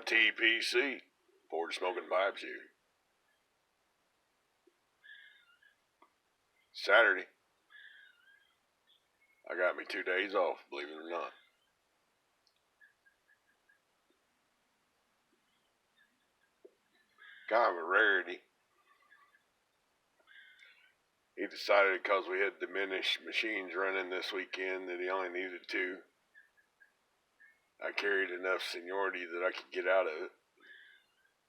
TPC, Forward Smoking Pipes here. Saturday, I got me 2 days off, believe it or not. Kind of a rarity. He decided because we had diminished machines running this weekend that he only needed 2. I carried enough seniority that I could get out of it.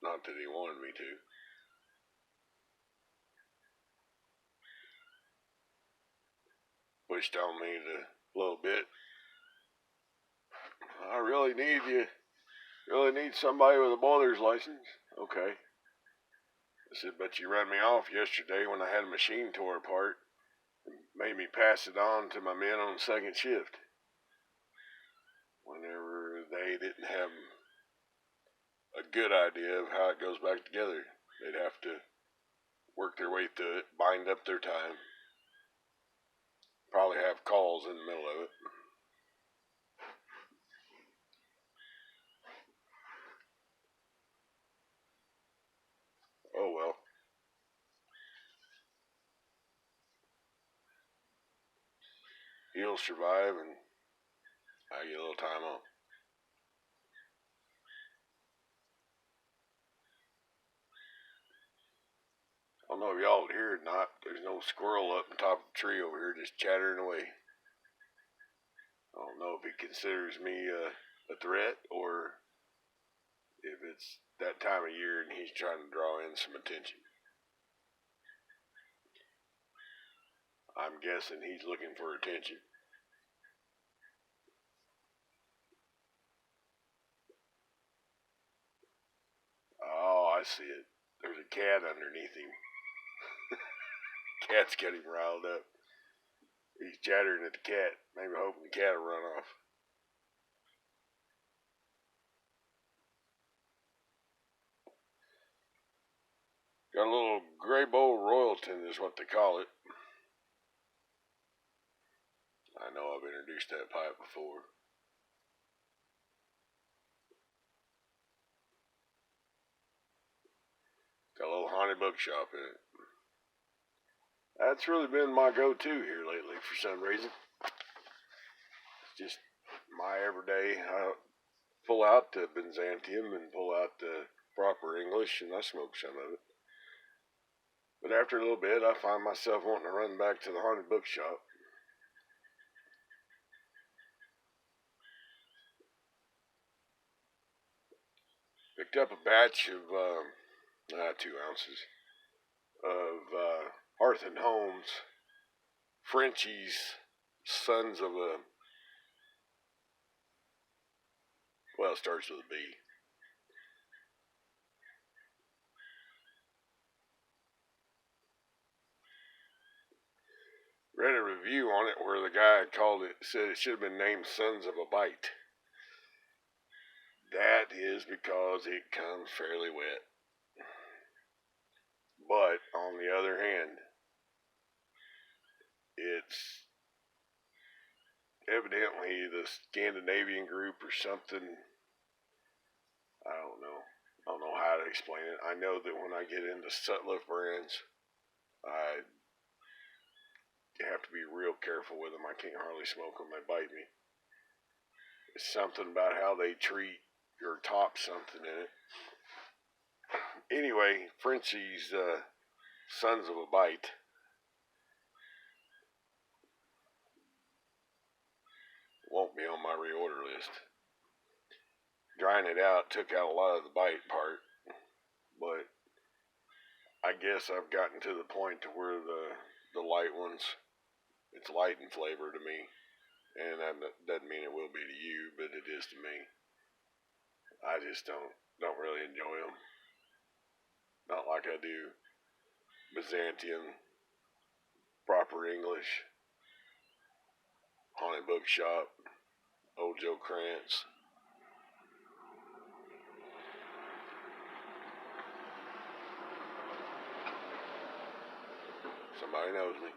Not that he wanted me to. Pushed on me a little bit. I really need somebody with a boiler's license. Okay. I said, but you ran me off yesterday when I had a machine tore apart and made me pass it on to my men on second shift. Whenever they didn't have a good idea of how it goes back together, they'd have to work their way through it, bind up their time, probably have calls in the middle of it. Oh well. He'll survive and I get a little time off. I don't know if y'all hear it or not. There's no squirrel up on top of the tree over here just chattering away. I don't know if he considers me a threat or if it's that time of year and he's trying to draw in some attention. I'm guessing he's looking for attention. Oh, I see it. There's a cat underneath him. Cat's got him riled up. He's chattering at the cat, maybe hoping the cat will run off. Got a little Grabow Royalton is what they call it. I know I've introduced that pipe before. Got a little haunted bookshop in it. That's really been my go-to here lately for some reason. It's just my everyday. I pull out the Byzantium and pull out the proper English and I smoke some of it. But after a little bit, I find myself wanting to run back to the haunted bookshop. Picked up a batch of 2 ounces of Hearth and Home's Frenchie's Sons of a, well, it starts with a B. Read a review on it where the guy said it should have been named Sons of a Bite. That is because it comes fairly wet. But, on the other hand, it's evidently the Scandinavian group or something. I don't know. I don't know how to explain it. I know that when I get into Sutliff brands, I have to be real careful with them. I can't hardly smoke them. They bite me. It's something about how they treat or top something in it. Anyway, Frenchie's Sons of a Bite. Won't be on my reorder list. Drying it out took out a lot of the bite part, but I guess I've gotten to the point to where the light ones, it's light in flavor to me, and that doesn't mean it will be to you, but it is to me. I just don't really enjoy them. Not like I do Byzantium, proper English, haunted bookshop, Old Joe Krantz. Somebody knows me.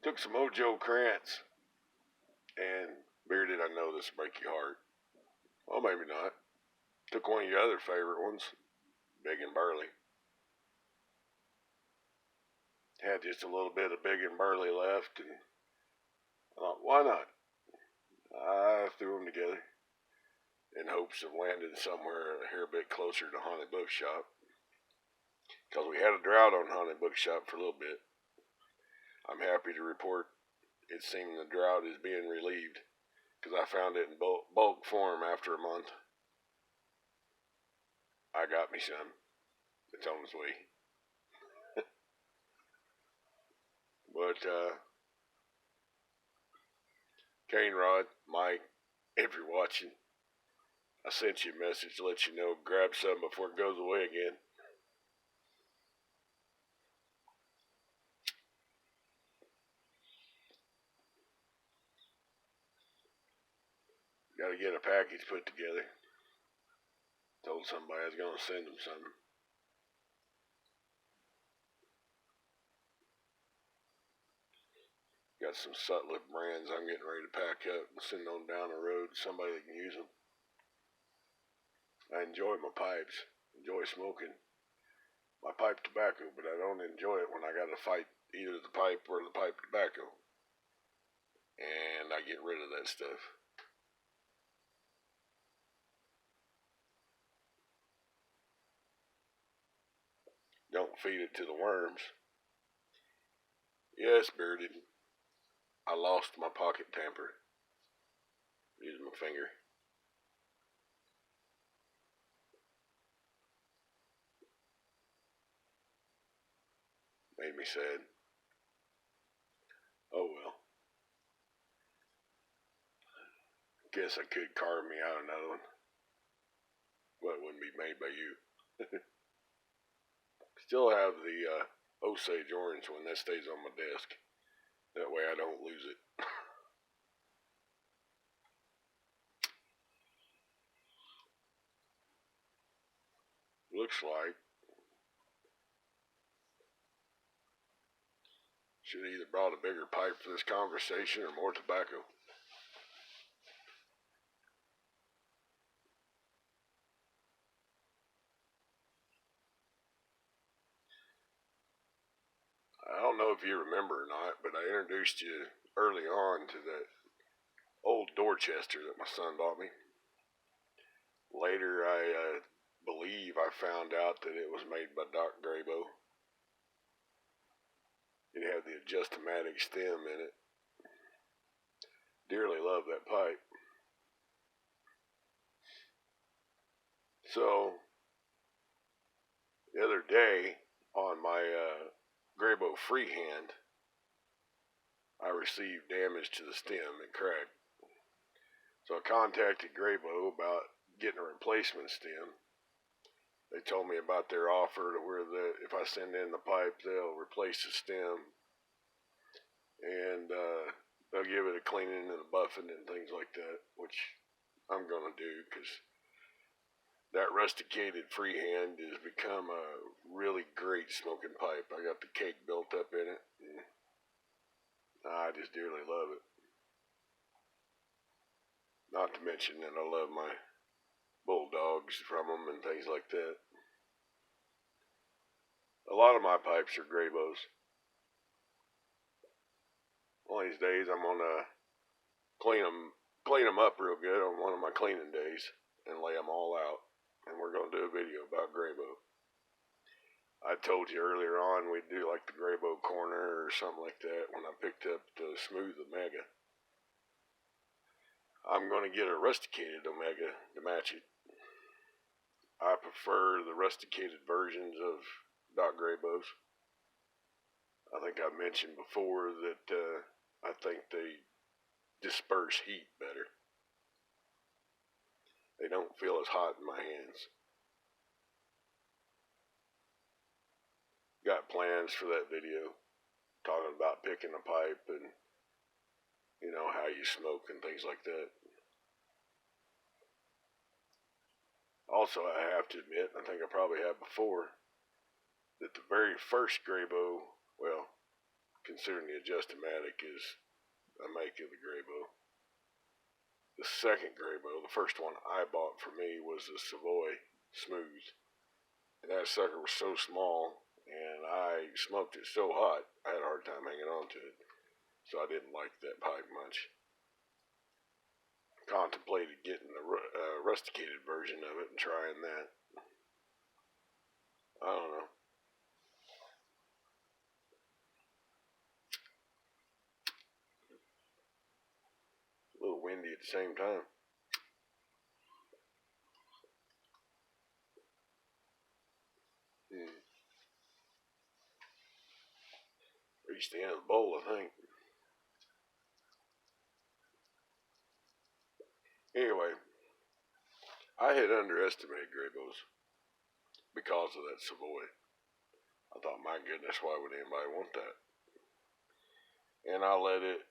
Took took some Ojo Krantz, and Bearded, I know this will break your heart. Well, maybe not. Took one of your other favorite ones, Big and Burly. Had just a little bit of Big and Burly left, and I thought, why not? I threw them together in hopes of landing somewhere a hair bit closer to Haunted Bookshop. Because we had a drought on Haunted Bookshop for a little bit. I'm happy to report it seems the drought is being relieved, because I found it in bulk form after a month. I got me some. It's on its way. But, Cane Rod, Mike, if you're watching, I sent you a message to let you know, grab some before it goes away again. Got to get a package put together. Told somebody I was going to send them something. Got some Sutliff brands I'm getting ready to pack up and send on down the road to somebody that can use them. I enjoy my pipes. Enjoy smoking my pipe tobacco, but I don't enjoy it when I got to fight either the pipe or the pipe tobacco. And I get rid of that stuff. Don't feed it to the worms. Yes, Bearded. I lost my pocket tamper. Using my finger. Made me sad. Oh well. Guess I could carve me out another one. But it wouldn't be made by you. Still have the Osage orange one. That stays on my desk. That way I don't lose it. Looks like should have either brought a bigger pipe for this conversation or more tobacco. I don't know if you remember or not, but I introduced you early on to that old Dorchester that my son bought me. Later, I believe I found out that it was made by Doc Grabow. It had the adjustomatic stem in it. Dearly love that pipe. So, the other day, on my Grabow freehand, I received damage to the stem and cracked. So I contacted Grabow about getting a replacement stem. They told me about their offer to where if I send in the pipe, they'll replace the stem and they'll give it a cleaning and a buffing and things like that, which I'm gonna do because that Rusticated freehand has become a really great smoking pipe. I got the cake built up in it. And I just dearly love it. Not to mention that I love my bulldogs from them and things like that. A lot of my pipes are Grabows. One of these days I'm gonna clean them up real good on one of my cleaning days and lay them all out. And we're gonna do a video about Grabow. I told you earlier on we'd do like the Grabow corner or something like that when I picked up the Smooth Omega. I'm gonna get a Rusticated Omega to match it. I prefer the Rusticated versions of Doc Grabow's. I think I mentioned before that I think they disperse heat better. They don't feel as hot in my hands. Got plans for that video, talking about picking a pipe and, you know, how you smoke and things like that. Also, I have to admit, I think I probably have before, that the very first Grabow, well, considering the adjustomatic is a make of the Grabow. The second Grabow, the first one I bought for me, was the Savoy Smooth. And that sucker was so small, and I smoked it so hot, I had a hard time hanging on to it. So I didn't like that pipe much. Contemplated getting the rusticated version of it and trying that. I don't know. A little windy at the same time. Reached the end of the bowl, I think. Anyway, I had underestimated Grabows because of that Savoy. I thought, my goodness, why would anybody want that? And I let it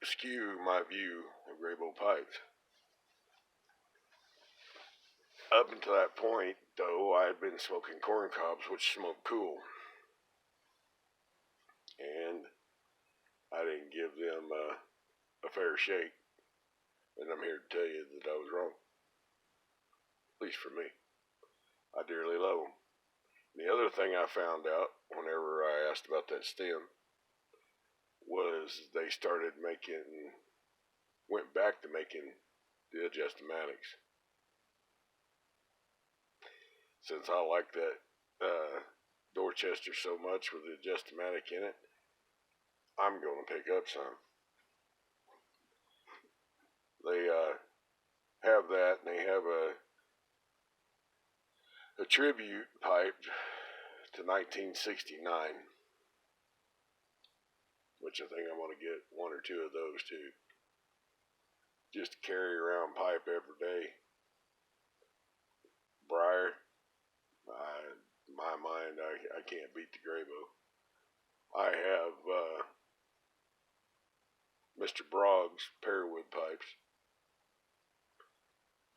skew my view of Grabow pipes. Up until that point, though, I had been smoking corn cobs, which smoke cool. And I didn't give them a fair shake. And I'm here to tell you that I was wrong. At least for me. I dearly love them. The other thing I found out whenever I asked about that stem was they went back to making the adjustomatics. Since I like that Dorchester so much with the adjustomatic in it, I'm going to pick up some. They have that, and they have a tribute pipe to 1969, which I think I'm going to get one or two of those too. Just to carry around pipe every day. Briar, in my mind, I can't beat the Grabow. I have Mr. Brogg's Pearwood pipes.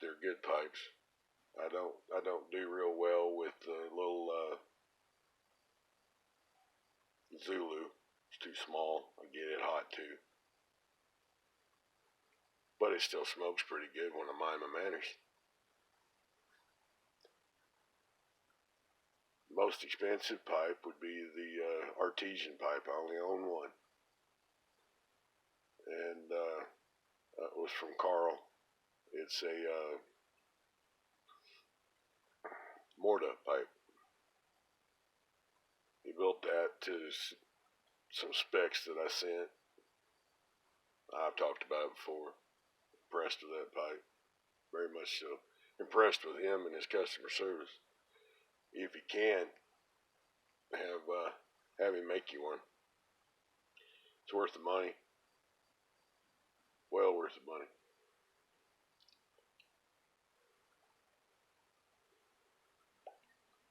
They're good pipes. I don't do real well with the little Zulu. It's too small. I get it hot too. But it still smokes pretty good when I mind my manners. Most expensive pipe would be the artesian pipe. I only own one. And that was from Carl. It's a Morta pipe. He built that to some specs that I sent. I've talked about it before. Impressed with that pipe. Very much so. Impressed with him and his customer service. If you can, have him make you one. It's worth the money. Well worth the money.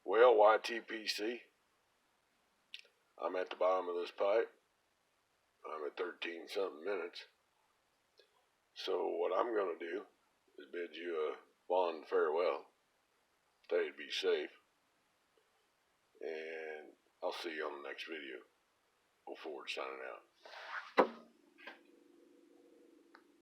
Well, YTPC, I'm at the bottom of this pipe. I'm at 13 something minutes. So what I'm going to do is bid you a fond farewell. Tell you to be safe. And I'll see you on the next video. Go forward, signing out.